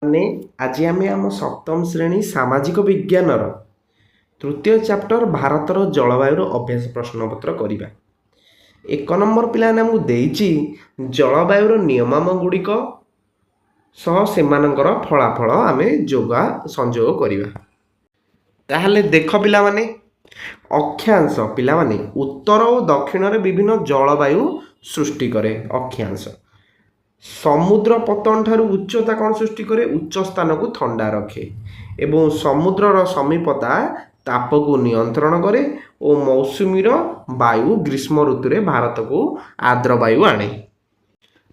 ମାନେ ଆଜି ଆମେ ଆମ ସପ୍ତମ ଶ୍ରେଣୀ ସାମାଜିକ ବିଜ୍ଞାନର ତୃତୀୟ ଚାପ୍ଟର ଭାରତର ଜଳବାୟୁର ଅଭ୍ୟାସ ପ୍ରଶ୍ନପତ୍ର କରିବା। 1 ନମ୍ବର ପିଲାମାନେ ଆମକୁ ଦେଇଛି ଜଳବାୟୁର ନିୟମାବଳୀ ଗୁଡ଼ିକ ସହ ସେମାନଙ୍କର ଫଳାଫଳ ଆମେ ସଂଯୋଗ କରିବା। ତାହେଲେ ଦେଖ ପିଲାମାନେ, ଅକ୍ଷାଂଶ ପିଲାମାନେ ଉତ୍ତର ଓ ଦକ୍ଷିଣରେ ବିଭିନ୍ନ ଜଳବାୟୁ ସୃଷ୍ଟି କରେ। ଅକ୍ଷାଂଶ ସମୁଦ୍ର ପତନ ଠାରୁ ଉଚ୍ଚତା କ'ଣ ସୃଷ୍ଟି କରେ? ଉଚ୍ଚ ସ୍ଥାନକୁ ଥଣ୍ଡା ରଖେ ଏବଂ ସମୁଦ୍ରର ସମୀପତା ତାପକୁ ନିୟନ୍ତ୍ରଣ କରେ ଓ ମୌସୁମୀର ବାୟୁ ଗ୍ରୀଷ୍ମ ଋତୁରେ ଭାରତକୁ ଆର୍ଦ୍ର ବାୟୁ ଆଣେ।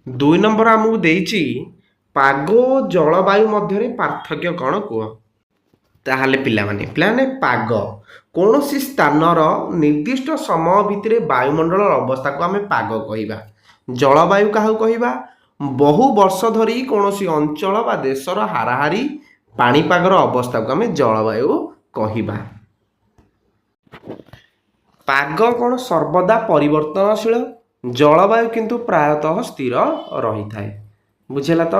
2 ନମ୍ବର ଆମକୁ ଦେଇଛି ପାଗ ଓ ଜଳବାୟୁ ମଧ୍ୟରେ ପାର୍ଥକ୍ୟ କ'ଣ କୁହ? ତାହେଲେ ପିଲାମାନେ ପାଗ କୌଣସି ସ୍ଥାନର ନିର୍ଦ୍ଦିଷ୍ଟ ସମୟ ଭିତରେ ବାୟୁମଣ୍ଡଳର ଅବସ୍ଥାକୁ ଆମେ ପାଗ କହିବା। ଜଳବାୟୁ କାହାକୁ କହିବା? ବହୁ ବର୍ଷ ଧରି କୌଣସି ଅଞ୍ଚଳ ବା ଦେଶର ହାରାହାରି ପାଣିପାଗର ଅବସ୍ଥାକୁ ଆମେ ଜଳବାୟୁ କହିବା। ପାଗ କ'ଣ ସର୍ବଦା ପରିବର୍ତ୍ତନଶୀଳ, ଜଳବାୟୁ କିନ୍ତୁ ପ୍ରାୟତଃ ସ୍ଥିର ରହିଥାଏ। ବୁଝିଲା ତ?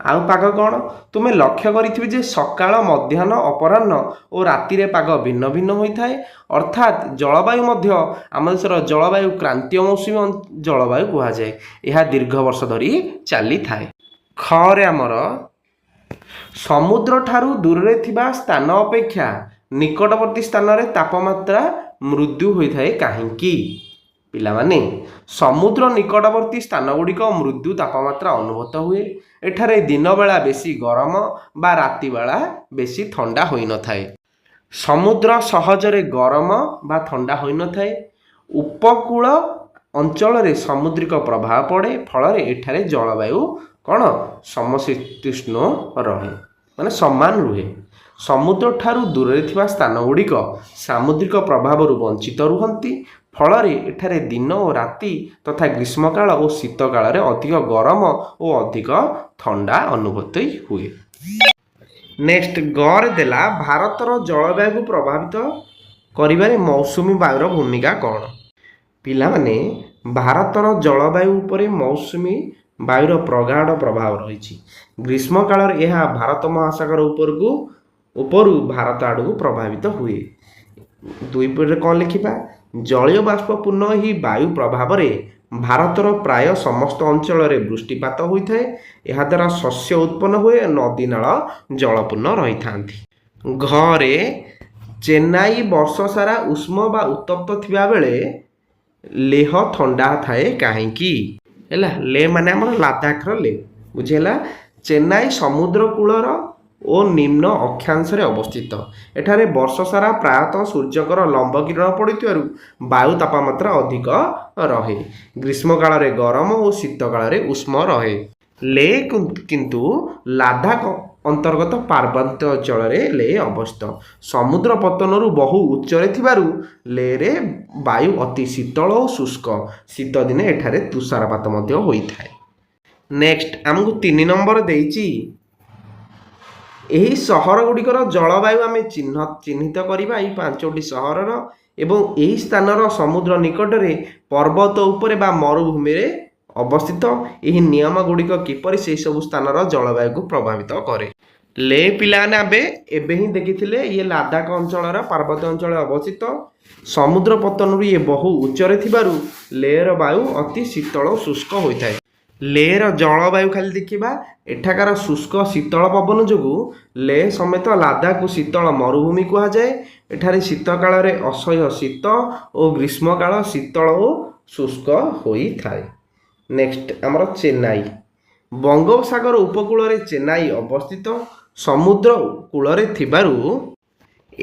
ଆଉ ପାଗ କ'ଣ? ତୁମେ ଲକ୍ଷ୍ୟ କରିଥିବେ ଯେ ସକାଳ, ମଧ୍ୟାହ୍ନ, ଅପରାହ୍ନ ଓ ରାତିରେ ପାଗ ଭିନ୍ନ ଭିନ୍ନ ହୋଇଥାଏ। ଅର୍ଥାତ୍ ଜଳବାୟୁ ମଧ୍ୟ ଆମ ଦେଶର ଜଳବାୟୁ କ୍ରାନ୍ତୀୟ ମୌସୁମୀ ଜଳବାୟୁ କୁହାଯାଏ। ଏହା ଦୀର୍ଘ ବର୍ଷ ଧରି ଚାଲିଥାଏ। ଖରେ ଆମର ସମୁଦ୍ର ଠାରୁ ଦୂରରେ ଥିବା ସ୍ଥାନ ଅପେକ୍ଷା ନିକଟବର୍ତ୍ତୀ ସ୍ଥାନରେ ତାପମାତ୍ରା ମୃଦୁ ହୋଇଥାଏ କାହିଁକି? ପିଲାମାନେ ସମୁଦ୍ର ନିକଟବର୍ତ୍ତୀ ସ୍ଥାନ ଗୁଡ଼ିକ ମୃଦୁ ତାପମାତ୍ରା ଅନୁଭୂତ ହୁଏ। ଏଠାରେ ଦିନବେଳା ବେଶୀ ଗରମ ବା ରାତି ବେଳା ବେଶୀ ଥଣ୍ଡା ହୋଇନଥାଏ। ସମୁଦ୍ର ସହଜରେ ଗରମ ବା ଥଣ୍ଡା ହୋଇନଥାଏ। ଉପକୂଳ ଅଞ୍ଚଳରେ ସାମୁଦ୍ରିକ ପ୍ରଭାବ ପଡ଼େ, ଫଳରେ ଏଠାରେ ଜଳବାୟୁ କ'ଣ ସମଶୀତୋଷ୍ଣ ରହେ, ମାନେ ସମାନ ରୁହେ। ସମୁଦ୍ର ଠାରୁ ଦୂରରେ ଥିବା ସ୍ଥାନ ଗୁଡ଼ିକ ସାମୁଦ୍ରିକ ପ୍ରଭାବରୁ ବଞ୍ଚିତ ରୁହନ୍ତି, ଫଳରେ ଏଠାରେ ଦିନ ଓ ରାତି ତଥା ଗ୍ରୀଷ୍ମକାଳ ଓ ଶୀତକାଳରେ ଅଧିକ ଗରମ ଓ ଅଧିକ ଥଣ୍ଡା ଅନୁଭୂତି ହୁଏ। ନେକ୍ସଟ ଗରେ ଦେଲା ଭାରତର ଜଳବାୟୁକୁ ପ୍ରଭାବିତ କରିବାରେ ମୌସୁମୀ ବାୟୁର ଭୂମିକା କ'ଣ? ପିଲାମାନେ ଭାରତର ଜଳବାୟୁ ଉପରେ ମୌସୁମୀ ବାୟୁର ପ୍ରଗାଢ଼ ପ୍ରଭାବ ରହିଛି। ଗ୍ରୀଷ୍ମ କାଳରେ ଏହା ଭାରତ ମହାସାଗର ଉପରୁ ଭାରତ ଆଡ଼କୁ ପ୍ରଭାବିତ ହୁଏ। 2 ପଟେ କ'ଣ ଲେଖିବା? ଜଳୀୟ ବାଷ୍ପପୂର୍ଣ୍ଣ ଏହି ବାୟୁ ପ୍ରଭାବରେ ଭାରତର ପ୍ରାୟ ସମସ୍ତ ଅଞ୍ଚଳରେ ବୃଷ୍ଟିପାତ ହୋଇଥାଏ। ଏହାଦ୍ୱାରା ଶସ୍ୟ ଉତ୍ପନ୍ନ ହୁଏ, ନଦୀ ନାଳ ଜଳପୂର୍ଣ୍ଣ ରହିଥାନ୍ତି। ଘରେ ଚେନ୍ନାଇ ବର୍ଷ ସାରା ଉଷ୍ମ ବା ଉତ୍ତପ୍ତ ଥିବାବେଳେ ଲେହ ଥଣ୍ଡା ଥାଏ କାହିଁକି? ହେଲା, ଲେ ମାନେ ଆମର ଲାଦାଖର ଲେ। ବୁଝିହେଲା? ଚେନ୍ନାଇ ସମୁଦ୍ର କୂଳର ଓ ନିମ୍ନ ଅକ୍ଷାଂଶରେ ଅବସ୍ଥିତ। ଏଠାରେ ବର୍ଷ ସାରା ପ୍ରାୟତଃ ସୂର୍ଯ୍ୟଙ୍କର ଲମ୍ବ କିରଣ ପଡ଼ୁଥିବାରୁ ବାୟୁ ତାପମାତ୍ରା ଅଧିକ ରହେ। ଗ୍ରୀଷ୍ମ କାଳରେ ଗରମ ଓ ଶୀତ କାଳରେ ଉଷ୍ମ ରହେ। ଲେ କିନ୍ତୁ ଲାଦାଖ ଅନ୍ତର୍ଗତ ପାର୍ବତ୍ୟ ଅଞ୍ଚଳରେ ଲେ ଅବସ୍ଥିତ। ସମୁଦ୍ର ପତନରୁ ବହୁ ଉଚ୍ଚରେ ଥିବାରୁ ଲେରେ ବାୟୁ ଅତି ଶୀତଳ ଓ ଶୁଷ୍କ। ଶୀତ ଦିନେ ଏଠାରେ ତୁଷାରପାତ ମଧ୍ୟ ହୋଇଥାଏ। ନେକ୍ସଟ ଆମକୁ 3 ନମ୍ବର ଦେଇଛି ଏହି ସହର ଗୁଡ଼ିକର ଜଳବାୟୁ ଆମେ ଚିହ୍ନିତ କରିବା। ଏହି 5ଟି ସହରର ଏବଂ ଏହି ସ୍ଥାନର ସମୁଦ୍ର ନିକଟରେ, ପର୍ବତ ଉପରେ ବା ମରୁଭୂମିରେ ଅବସ୍ଥିତ। ଏହି ନିୟମ ଗୁଡ଼ିକ କିପରି ସେହିସବୁ ସ୍ଥାନର ଜଳବାୟୁକୁ ପ୍ରଭାବିତ କରେ? ଲେ ପିଲାମାନେ ଏବେ ହିଁ ଦେଖିଥିଲେ, ଇଏ ଲାଦାଖ ଅଞ୍ଚଳର ପାର୍ବତ୍ୟ ଅଞ୍ଚଳରେ ଅବସ୍ଥିତ। ସମୁଦ୍ର ପତନରୁ ଇଏ ବହୁ ଉଚ୍ଚରେ ଥିବାରୁ ଲେର ବାୟୁ ଅତି ଶୀତଳ ଓ ଶୁଷ୍କ ହୋଇଥାଏ। ଲେର ଜଳବାୟୁ ଖାଲି ଦେଖିବା, ଏଠାକାର ଶୁଷ୍କ ଶୀତଳ ପବନ ଯୋଗୁଁ ଲେ ସମେତ ଲାଦାଖକୁ ଶୀତଳ ମରୁଭୂମି କୁହାଯାଏ। ଏଠାରେ ଶୀତକାଳରେ ଅସହ୍ୟ ଶୀତ ଓ ଗ୍ରୀଷ୍ମକାଳ ଶୀତଳ ଓ ଶୁଷ୍କ ହୋଇଥାଏ। ନେକ୍ସଟ ଆମର ଚେନ୍ନାଇ। ବଙ୍ଗୋପସାଗର ଉପକୂଳରେ ଚେନ୍ନାଇ ଅବସ୍ଥିତ। ସମୁଦ୍ର କୂଳରେ ଥିବାରୁ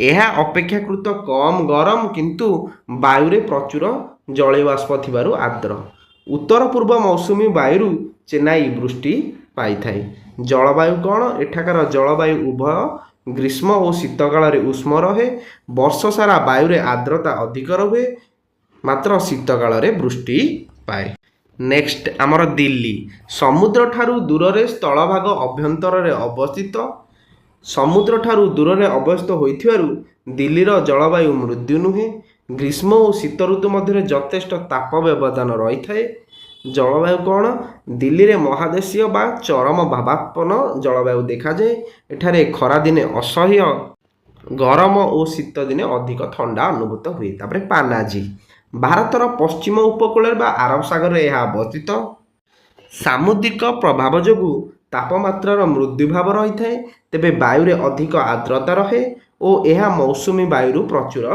ଏହା ଅପେକ୍ଷାକୃତ କମ୍ ଗରମ, କିନ୍ତୁ ବାୟୁରେ ପ୍ରଚୁର ଜଳୀୟ ବାଷ୍ପ ଥିବାରୁ ଆର୍ଦ୍ର। ଉତ୍ତର ପୂର୍ବ ମୌସୁମୀ ବାୟୁରୁ ଚେନ୍ନାଇ ବୃଷ୍ଟି ପାଇଥାଏ। ଜଳବାୟୁ କ'ଣ? ଏଠାକାର ଜଳବାୟୁ ଉଭୟ ଗ୍ରୀଷ୍ମ ଓ ଶୀତକାଳରେ ଉଷ୍ମ ରହେ। ବର୍ଷ ସାରା ବାୟୁରେ ଆର୍ଦ୍ରତା ଅଧିକ ରୁହେ, ମାତ୍ର ଶୀତକାଳରେ ବୃଷ୍ଟି ପାଏ। ନେକ୍ସଟ ଆମର ଦିଲ୍ଲୀ। ସମୁଦ୍ରଠାରୁ ଦୂରରେ ସ୍ଥଳଭାଗ ଅଭ୍ୟନ୍ତରରେ ଅବସ୍ଥିତ। ସମୁଦ୍ରଠାରୁ ଦୂରରେ ଅବସ୍ଥିତ ହୋଇଥିବାରୁ ଦିଲ୍ଲୀର ଜଳବାୟୁ ମୃଦୁ ନୁହେଁ। ଗ୍ରୀଷ୍ମ ଓ ଶୀତ ଋତୁ ମଧ୍ୟରେ ଯଥେଷ୍ଟ ତାପ ବ୍ୟବଧାନ ରହିଥାଏ। ଜଳବାୟୁ କ'ଣ? ଦିଲ୍ଲୀରେ ମହାଦେଶୀୟ ବା ଚରମ ଭାବାତ୍ମକ ଜଳବାୟୁ ଦେଖାଯାଏ। ଏଠାରେ ଖରାଦିନେ ଅସହ୍ୟ ଗରମ ଓ ଶୀତ ଦିନେ ଅଧିକ ଥଣ୍ଡା ଅନୁଭୂତ ହୁଏ। ତାପରେ ପାନାଜୀ, ଭାରତର ପଶ୍ଚିମ ଉପକୂଳରେ ବା ଆରବ ସାଗରରେ ଏହା ଅବସ୍ଥିତ। ସାମୁଦ୍ରିକ ପ୍ରଭାବ ଯୋଗୁଁ ତାପମାତ୍ରାର ମୃଦୁଭାବ ରହିଥାଏ। ତେବେ ବାୟୁରେ ଅଧିକ ଆର୍ଦ୍ରତା ରହେ ଓ ଏହା ମୌସୁମୀ ବାୟୁରୁ ପ୍ରଚୁର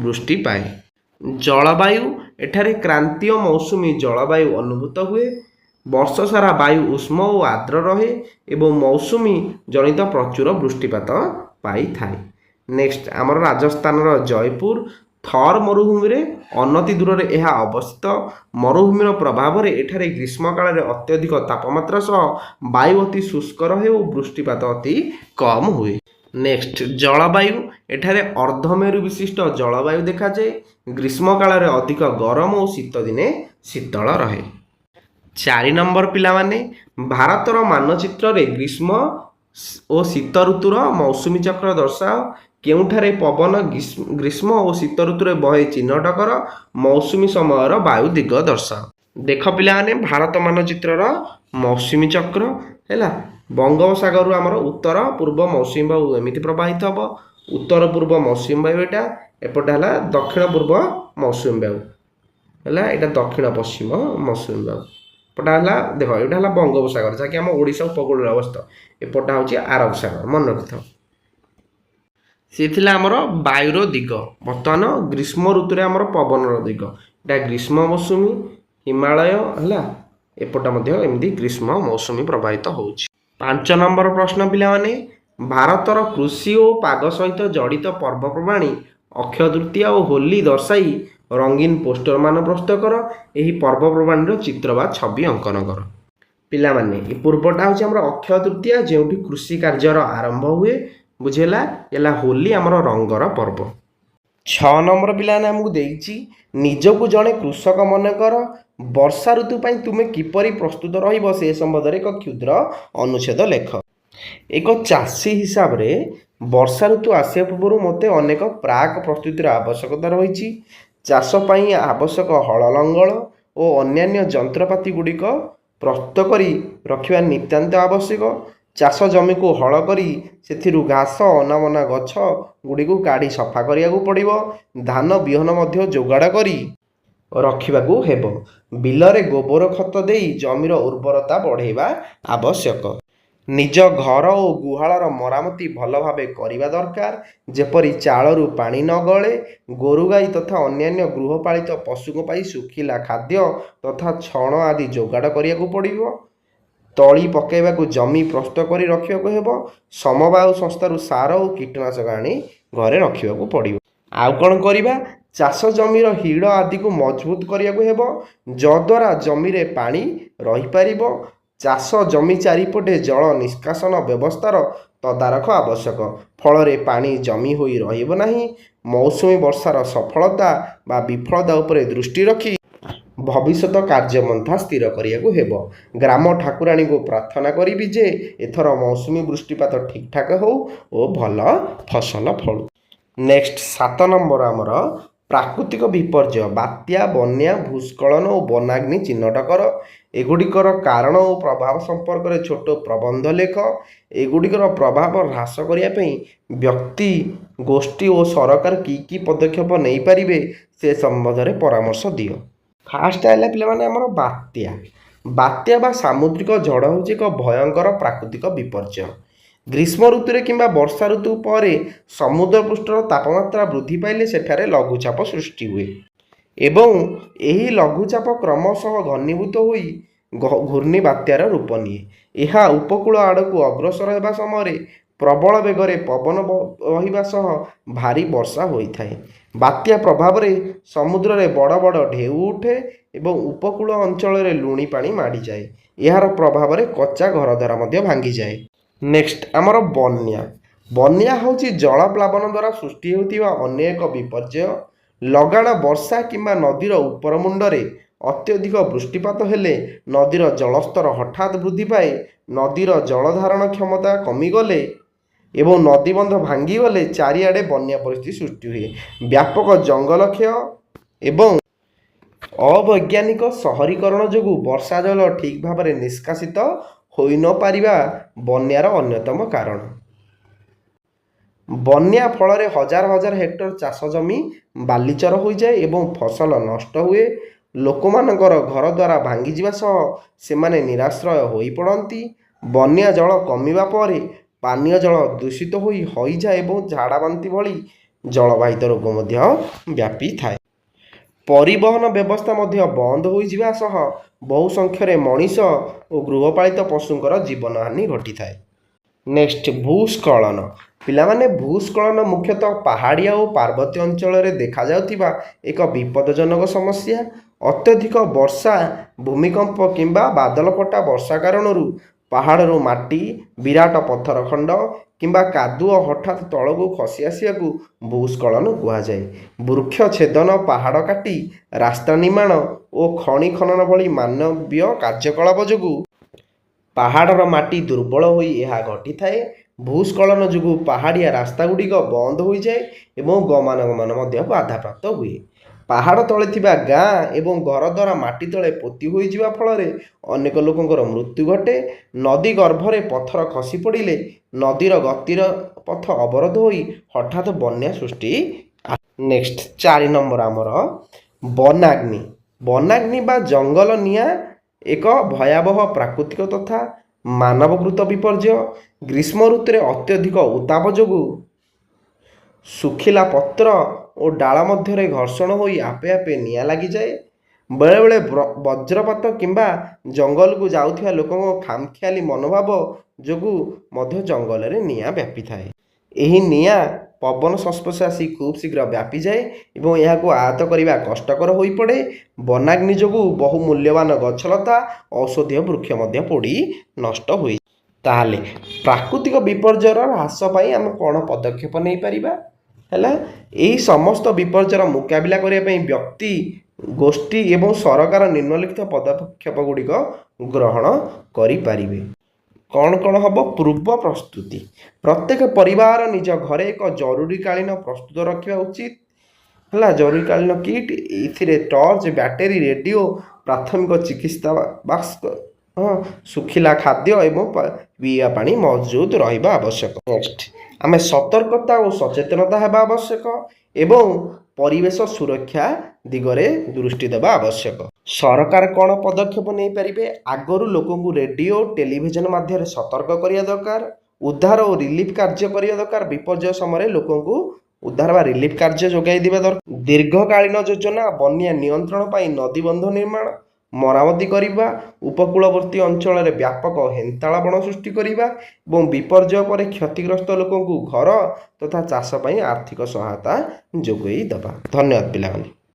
ବୃଷ୍ଟି ପାଏ। ଜଳବାୟୁ, ଏଠାରେ କ୍ରାନ୍ତୀୟ ମୌସୁମୀ ଜଳବାୟୁ ଅନୁଭୂତ ହୁଏ। ବର୍ଷ ସାରା ବାୟୁ ଉଷ୍ମ ଓ ଆର୍ଦ୍ର ରହେ ଏବଂ ମୌସୁମୀ ଜନିତ ପ୍ରଚୁର ବୃଷ୍ଟିପାତ ପାଇଥାଏ। ନେକ୍ସଟ ଆମର ରାଜସ୍ଥାନର ଜୟପୁର, ଥର୍ ମରୁଭୂମିରେ ଅନତି ଦୂରରେ ଏହା ଅବସ୍ଥିତ। ମରୁଭୂମିର ପ୍ରଭାବରେ ଏଠାରେ ଗ୍ରୀଷ୍ମ କାଳରେ ଅତ୍ୟଧିକ ତାପମାତ୍ରା ସହ ବାୟୁ ଅତି ଶୁଷ୍କ ରହେ ଓ ବୃଷ୍ଟିପାତ ଅତି କମ୍ ହୁଏ। ନେକ୍ସଟ ଜଳବାୟୁ, ଏଠାରେ ଅର୍ଦ୍ଧମେରୁ ବିଶିଷ୍ଟ ଜଳବାୟୁ ଦେଖାଯାଏ। ଗ୍ରୀଷ୍ମ କାଳରେ ଅଧିକ ଗରମ ଓ ଶୀତ ଦିନେ ଶୀତଳ ରହେ। 4 ନମ୍ବର ପିଲାମାନେ, ଭାରତର ମାନଚିତ୍ରରେ ଗ୍ରୀଷ୍ମ ଓ ଶୀତ ଋତୁର ମୌସୁମୀ ଚକ୍ର ଦର୍ଶାଅ। କେଉଁଠାରେ ପବନ ଗ୍ରୀଷ୍ମ ଓ ଶୀତ ଋତୁରେ ବହେ ଚିହ୍ନଟ କର। ମୌସୁମୀ ସମୟର ବାୟୁ ଦିଗ ଦର୍ଶାଅ। ଦେଖ ପିଲାମାନେ, ଭାରତ ମାନଚିତ୍ରର ମୌସୁମୀ ଚକ୍ର ହେଲା, ବଙ୍ଗୋପସାଗରରୁ ଆମର ଉତ୍ତର ପୂର୍ବ ମୌସୁମୀ ବାୟୁ ଏମିତି ପ୍ରବାହିତ ହେବ। ଉତ୍ତର ପୂର୍ବ ମୌସୁମୀ ବାୟୁ ଏଇଟା, ଏପଟେ ହେଲା ଦକ୍ଷିଣ ପୂର୍ବ ମୌସୁମୀ ବାୟୁ ହେଲା, ଏଇଟା ଦକ୍ଷିଣ ପଶ୍ଚିମ ମୌସୁମୀ ବାୟୁ। ଏପଟା ହେଲା ଦେଖ, ଏଇଟା ହେଲା ବଙ୍ଗୋପସାଗର ଯାହାକି ଆମ ଓଡ଼ିଶା ଉପକୂଳରେ ଅବସ୍ଥିତ। ଏପଟା ହେଉଛି ଆରବ ସାଗର, ମନେ ରଖିଥାଉ। ସେ ଥିଲା ଆମର ବାୟୁର ଦିଗ। ବର୍ତ୍ତମାନ ଗ୍ରୀଷ୍ମ ଋତୁରେ ଆମର ପବନର ଦିଗ, ଏଇଟା ଗ୍ରୀଷ୍ମ ମୌସୁମୀ ହିମାଳୟ ହେଲା, ଏପଟା ମଧ୍ୟ ଏମିତି ଗ୍ରୀଷ୍ମ ମୌସୁମୀ ପ୍ରବାହିତ ହେଉଛି। 5 ନମ୍ବର ପ୍ରଶ୍ନ ପିଲାମାନେ, ଭାରତର କୃଷି ଓ ପାଗ ସହିତ ଜଡ଼ିତ ପର୍ବପର୍ବାଣି ଅକ୍ଷୟ ତୃତୀୟା ଓ ହୋଲି ଦର୍ଶାଇ ରଙ୍ଗୀନ ପୋଷ୍ଟରମାନ ପ୍ରସ୍ତୁତ କର। ଏହି ପର୍ବପର୍ବାଣିର ଚିତ୍ର ବା ଛବି ଅଙ୍କନ କର। ପିଲାମାନେ, ଏ ପୂର୍ବଟା ହେଉଛି ଆମର ଅକ୍ଷୟ ତୃତୀୟା, ଯେଉଁଠି କୃଷି କାର୍ଯ୍ୟର ଆରମ୍ଭ ହୁଏ। ବୁଝିଲା, ହେଲା ହୋଲି ଆମର ରଙ୍ଗର ପର୍ବ। 6 ନମ୍ବର ପିଲାମାନେ ଆମକୁ ଦେଇଛି, ନିଜକୁ ଜଣେ କୃଷକ ମନେକର। ବର୍ଷା ଋତୁ ପାଇଁ ତୁମେ କିପରି ପ୍ରସ୍ତୁତ ରହିବ ସେ ସମ୍ବନ୍ଧରେ ଏକ କ୍ଷୁଦ୍ର ଅନୁଚ୍ଛେଦ ଲେଖ। ଏକ ଚାଷୀ ହିସାବରେ ବର୍ଷା ଋତୁ ଆସିବା ପୂର୍ବରୁ ମୋତେ ଅନେକ ପ୍ରାକ୍ ପ୍ରସ୍ତୁତିର ଆବଶ୍ୟକତା ରହିଛି। ଚାଷ ପାଇଁ ଆବଶ୍ୟକ ହଳ, ଲଙ୍ଗଳ ଓ ଅନ୍ୟାନ୍ୟ ଯନ୍ତ୍ରପାତି ଗୁଡ଼ିକ ପ୍ରସ୍ତୁତ କରି ରଖିବା ନିତାନ୍ତ ଆବଶ୍ୟକ। ଚାଷ ଜମିକୁ ହଳ କରି ସେଥିରୁ ଘାସ ଅନାବନା ଗଛ ଗୁଡ଼ିକୁ କାଢ଼ି ସଫା କରିବାକୁ ପଡ଼ିବ। ଧାନ ବିହନ ମଧ୍ୟ ଯୋଗାଡ଼ କରି ରଖିବାକୁ ହେବ। ବିଲରେ ଗୋବର ଖତ ଦେଇ ଜମିର ଉର୍ବରତା ବଢ଼ାଇବା ଆବଶ୍ୟକ। ନିଜ ଘର ଓ ଗୁହାଳର ମରାମତି ଭଲ ଭାବେ କରିବା ଦରକାର, ଯେପରି ଚାଳରୁ ପାଣି ନ ଗଳେ। ଗୋରୁଗାଈ ତଥା ଅନ୍ୟାନ୍ୟ ଗୃହପାଳିତ ପଶୁଙ୍କ ପାଇଁ ଶୁଖିଲା ଖାଦ୍ୟ ତଥା ଛଣ ଆଦି ଯୋଗାଡ଼ କରିବାକୁ ପଡ଼ିବ। ତଳି ପକାଇବାକୁ ଜମି ପ୍ରସ୍ତୁତ କରି ରଖିବାକୁ ହେବ। ସମବାୟ ସଂସ୍ଥାରୁ ସାର ଓ କୀଟନାଶକ ଆଣି ଘରେ ରଖିବାକୁ ପଡ଼ିବ। ଆଉ କ'ଣ କରିବା? ଚାଷ ଜମିର ହିଡ଼ ଆଦିକୁ ମଜବୁତ କରିବାକୁ ହେବ, ଯଦ୍ୱାରା ଜମିରେ ପାଣି ରହିପାରିବ। ଚାଷ ଜମି ଚାରିପଟେ ଜଳ ନିଷ୍କାସନ ବ୍ୟବସ୍ଥାର ତଦାରଖ ଆବଶ୍ୟକ, ଫଳରେ ପାଣି ଜମି ହୋଇ ରହିବ ନାହିଁ। ମୌସୁମୀ ବର୍ଷାର ସଫଳତା ବା ବିଫଳତା ଉପରେ ଦୃଷ୍ଟି ରଖି ଭବିଷ୍ୟତ କାର୍ଯ୍ୟପନ୍ଥା ସ୍ଥିର କରିବାକୁ ହେବ। ଗ୍ରାମ ଠାକୁରାଣୀଙ୍କୁ ପ୍ରାର୍ଥନା କରିବି ଯେ ଏଥର ମୌସୁମୀ ବୃଷ୍ଟିପାତ ଠିକ୍ଠାକ୍ ହେଉ ଓ ଭଲ ଫସଲ ଫଳୁ। ନେକ୍ସଟ 7 ନମ୍ବର ଆମର ପ୍ରାକୃତିକ ବିପର୍ଯ୍ୟୟ, ବାତ୍ୟା, ବନ୍ୟା, ଭୂସ୍ଖଳନ ଓ ବନାଗ୍ନି ଚିହ୍ନଟ କର। ଏଗୁଡ଼ିକର କାରଣ ଓ ପ୍ରଭାବ ସମ୍ପର୍କରେ ଛୋଟ ପ୍ରବନ୍ଧ ଲେଖ। ଏଗୁଡ଼ିକର ପ୍ରଭାବ ହ୍ରାସ କରିବା ପାଇଁ ବ୍ୟକ୍ତି, ଗୋଷ୍ଠୀ ଓ ସରକାର କି ପଦକ୍ଷେପ ନେଇପାରିବେ ସେ ସମ୍ବନ୍ଧରେ ପରାମର୍ଶ ଦିଅ। ଫାର୍ଷ୍ଟ ହେଲା ପିଲାମାନେ ଆମର ବାତ୍ୟା। ବାତ୍ୟା ବା ସାମୁଦ୍ରିକ ଝଡ଼ ହେଉଛି ଏକ ଭୟଙ୍କର ପ୍ରାକୃତିକ ବିପର୍ଯ୍ୟୟ। ଗ୍ରୀଷ୍ମ ଋତୁରେ କିମ୍ବା ବର୍ଷା ଋତୁ ପରେ ସମୁଦ୍ର ପୃଷ୍ଠର ତାପମାତ୍ରା ବୃଦ୍ଧି ପାଇଲେ ସେଠାରେ ଲଘୁଚାପ ସୃଷ୍ଟି ହୁଏ ଏବଂ ଏହି ଲଘୁଚାପ କ୍ରମଶଃ ଘନୀଭୂତ ହୋଇ ଘୂର୍ଣ୍ଣି ବାତ୍ୟାର ରୂପ ନିଏ। ଏହା ଉପକୂଳ ଆଡ଼କୁ ଅଗ୍ରସର ହେବା ସମୟରେ ପ୍ରବଳ ବେଗରେ ପବନ ବହିବା ସହ ଭାରୀ ବର୍ଷା ହୋଇଥାଏ। ବାତ୍ୟା ପ୍ରଭାବରେ ସମୁଦ୍ରରେ ବଡ଼ ବଡ଼ ଢେଉ ଉଠେ ଏବଂ ଉପକୂଳ ଅଞ୍ଚଳରେ ଲୁଣି ପାଣି ମାଡ଼ିଯାଏ। ଏହାର ପ୍ରଭାବରେ କଚ୍ଚା ଘରଦ୍ୱାର ମଧ୍ୟ ଭାଙ୍ଗିଯାଏ। ନେକ୍ସଟ ଆମର ବନ୍ୟା। ବନ୍ୟା ହେଉଛି ଜଳପ୍ଲାବନ ଦ୍ୱାରା ସୃଷ୍ଟି ହେଉଥିବା ଅନ୍ୟ ଏକ ବିପର୍ଯ୍ୟୟ। ଲଗାଣ ବର୍ଷା କିମ୍ବା ନଦୀର ଉପର ମୁଣ୍ଡରେ ଅତ୍ୟଧିକ ବୃଷ୍ଟିପାତ ହେଲେ ନଦୀର ଜଳସ୍ତର ହଠାତ୍ ବୃଦ୍ଧି ପାଏ। ନଦୀର ଜଳଧାରଣ କ୍ଷମତା କମିଗଲେ ଏବଂ ନଦୀବନ୍ଧ ଭାଙ୍ଗିଗଲେ ଚାରିଆଡ଼େ ବନ୍ୟା ପରିସ୍ଥିତି ସୃଷ୍ଟି ହୁଏ। ବ୍ୟାପକ ଜଙ୍ଗଲ କ୍ଷୟ ଏବଂ ଅବୈଜ୍ଞାନିକ ସହରୀକରଣ ଯୋଗୁଁ ବର୍ଷା ଜଳ ଠିକ୍ ଭାବରେ ନିଷ୍କାସିତ ହୋଇନପାରିବା ବନ୍ୟାର ଅନ୍ୟତମ କାରଣ। ବନ୍ୟା ଫଳରେ ହଜାର ହଜାର ହେକ୍ଟର ଚାଷ ଜମି ବାଲିଚର ହୋଇଯାଏ ଏବଂ ଫସଲ ନଷ୍ଟ ହୁଏ। ଲୋକମାନଙ୍କର ଘରଦ୍ୱାର ଭାଙ୍ଗିଯିବା ସହ ସେମାନେ ନିରାଶ୍ରୟ ହୋଇପଡ଼ନ୍ତି। ବନ୍ୟା ଜଳ କମିବା ପରେ ପାନୀୟ ଜଳ ଦୂଷିତ ହୋଇ ହଇଜା ଏବଂ ଝାଡ଼ା ବାନ୍ତି ଭଳି ଜଳବାହିତ ରୋଗ ମଧ୍ୟ ବ୍ୟାପିଥାଏ। ପରିବହନ ବ୍ୟବସ୍ଥା ମଧ୍ୟ ବନ୍ଦ ହୋଇଯିବା ସହ ବହୁ ସଂଖ୍ୟାରେ ମଣିଷ ଓ ଗୃହପାଳିତ ପଶୁଙ୍କର ଜୀବନହାନି ଘଟିଥାଏ। ନେକ୍ସଟ, ଭୂସ୍ଖଳନ। ପିଲାମାନେ, ଭୂସ୍ଖଳନ ମୁଖ୍ୟତଃ ପାହାଡ଼ିଆ ଓ ପାର୍ବତ୍ୟ ଅଞ୍ଚଳରେ ଦେଖାଯାଉଥିବା ଏକ ବିପଦଜନକ ସମସ୍ୟା। ଅତ୍ୟଧିକ ବର୍ଷା, ଭୂମିକମ୍ପ କିମ୍ବା ବାଦଲଫଟା ବର୍ଷା କାରଣରୁ ପାହାଡ଼ରୁ ମାଟି, ବିରାଟ ପଥର ଖଣ୍ଡ କିମ୍ବା କାଦୁଅ ହଠାତ୍ ତଳକୁ ଖସି ଆସିବାକୁ ଭୂସ୍ଖଳନ କୁହାଯାଏ। ବୃକ୍ଷ ଛେଦନ, ପାହାଡ଼ କାଟି ରାସ୍ତା ନିର୍ମାଣ ଓ ଖଣି ଖନନ ଭଳି ମାନବୀୟ କାର୍ଯ୍ୟକଳାପ ଯୋଗୁଁ ପାହାଡ଼ର ମାଟି ଦୁର୍ବଳ ହୋଇ ଏହା ଘଟିଥାଏ। ଭୂସ୍ଖଳନ ଯୋଗୁଁ ପାହାଡ଼ିଆ ରାସ୍ତାଗୁଡ଼ିକ ବନ୍ଦ ହୋଇଯାଏ ଏବଂ ଗମନାଗମନ ମଧ୍ୟ ବାଧାପ୍ରାପ୍ତ ହୁଏ। ପାହାଡ଼ ତଳେ ଥିବା ଗାଁ ଏବଂ ଘରଦ୍ୱାର ମାଟି ତଳେ ପୋତି ହୋଇଯିବା ଫଳରେ ଅନେକ ଲୋକଙ୍କର ମୃତ୍ୟୁ ଘଟେ। ନଦୀ ଗର୍ଭରେ ପଥର ଖସି ପଡ଼ିଲେ ନଦୀର ଗତିର ପଥ ଅବରୋଧ ହୋଇ ହଠାତ୍ ବନ୍ୟା ସୃଷ୍ଟି। ନେକ୍ସଟ, 4 ନମ୍ବର ଆମର ବନାଗ୍ନି। ବନାଗ୍ନି ବା ଜଙ୍ଗଲ ନିଆଁ ଏକ ଭୟାବହ ପ୍ରାକୃତିକ ତଥା ମାନବକୃତ ବିପର୍ଯ୍ୟୟ। ଗ୍ରୀଷ୍ମ ଋତୁରେ ଅତ୍ୟଧିକ ଉତ୍ତାପ ଯୋଗୁଁ ଶୁଖିଲା ପତ୍ର ଓ ଡାଳ ମଧ୍ୟରେ ଘର୍ଷଣ ହୋଇ ଆପେ ଆପେ ନିଆଁ ଲାଗିଯାଏ। ବେଳେବେଳେ ବଜ୍ରପାତ କିମ୍ବା ଜଙ୍ଗଲକୁ ଯାଉଥିବା ଲୋକଙ୍କ ଖାମଖିଆଲି ମନୋଭାବ ଯୋଗୁଁ ମଧ୍ୟ ଜଙ୍ଗଲରେ ନିଆଁ ବ୍ୟାପିଥାଏ। ଏହି ନିଆଁ ପବନ ସଂସ୍ପର୍ଶରେ ଆସି ଖୁବ୍ ଶୀଘ୍ର ବ୍ୟାପିଯାଏ ଏବଂ ଏହାକୁ ଆୟତ୍ତ କରିବା କଷ୍ଟକର ହୋଇପଡ଼େ। ବନାଗ୍ନି ଯୋଗୁଁ ବହୁ ମୂଲ୍ୟବାନ ଗଛଲତା, ଔଷଧୀୟ ବୃକ୍ଷ ମଧ୍ୟ ପୋଡ଼ି ନଷ୍ଟ ହୋଇଯାଏ। ତାହେଲେ ପ୍ରାକୃତିକ ବିପର୍ଯ୍ୟୟର ହ୍ରାସ ପାଇଁ ଆମେ କ'ଣ ପଦକ୍ଷେପ ନେଇପାରିବା? ହେଲା, ଏହି ସମସ୍ତ ବିପର୍ଯ୍ୟୟର ମୁକାବିଲା କରିବା ପାଇଁ ବ୍ୟକ୍ତି, ଗୋଷ୍ଠୀ ଏବଂ ସରକାର ନିମ୍ନଲିଖିତ ପଦକ୍ଷେପ ଗୁଡ଼ିକ ଗ୍ରହଣ କରିପାରିବେ। କ'ଣ କ'ଣ ହେବ? ପୂର୍ବ ପ୍ରସ୍ତୁତି। ପ୍ରତ୍ୟେକ ପରିବାର ନିଜ ଘରେ ଏକ ଜରୁରୀକାଳୀନ ପ୍ରସ୍ତୁତ ରଖିବା ଉଚିତ। ହେଲା, ଜରୁରୀକାଳୀନ କିଟ୍, ଏଥିରେ ଟର୍ଚ୍ଚ, ବ୍ୟାଟେରୀ, ରେଡ଼ିଓ, ପ୍ରାଥମିକ ଚିକିତ୍ସା ବାକ୍ସ, ଶୁଖିଲା ଖାଦ୍ୟ ଏବଂ ପିଇବା ପାଣି ମହଜୁଦ ରହିବା ଆବଶ୍ୟକ। ନେକ୍ସଟ, ଆମେ ସତର୍କତା ଓ ସଚେତନତା ହେବା ଆବଶ୍ୟକ ଏବଂ ପରିବେଶ ସୁରକ୍ଷା ଦିଗରେ ଦୃଷ୍ଟି ଦେବା ଆବଶ୍ୟକ। ସରକାର କ'ଣ ପଦକ୍ଷେପ ନେଇପାରିବେ? ଆଗରୁ ଲୋକଙ୍କୁ ରେଡ଼ିଓ, ଟେଲିଭିଜନ ମାଧ୍ୟମରେ ସତର୍କ କରିବା ଦରକାର। ଉଦ୍ଧାର ଓ ରିଲିଫ୍ କାର୍ଯ୍ୟ କରିବା ଦରକାର। ବିପର୍ଯ୍ୟୟ ସମୟରେ ଲୋକଙ୍କୁ ଉଦ୍ଧାର ବା ରିଲିଫ୍ କାର୍ଯ୍ୟ ଯୋଗାଇ ଦେବା ଦରକାର। ଦୀର୍ଘକାଳୀନ ଯୋଜନା, ବନ୍ୟା ନିୟନ୍ତ୍ରଣ ପାଇଁ ନଦୀବନ୍ଧ ନିର୍ମାଣ, ମରାମତି କରିବା, ଉପକୂଳବର୍ତ୍ତୀ ଅଞ୍ଚଳରେ ବ୍ୟାପକ ହେନ୍ତାଳ ବଣ ସୃଷ୍ଟି କରିବା ଏବଂ ବିପର୍ଯ୍ୟୟ ପରେ କ୍ଷତିଗ୍ରସ୍ତ ଲୋକଙ୍କୁ ଘର ତଥା ଚାଷ ପାଇଁ ଆର୍ଥିକ ସହାୟତା ଯୋଗାଇ ଦେବା। ଧନ୍ୟବାଦ ପିଲାମାନେ।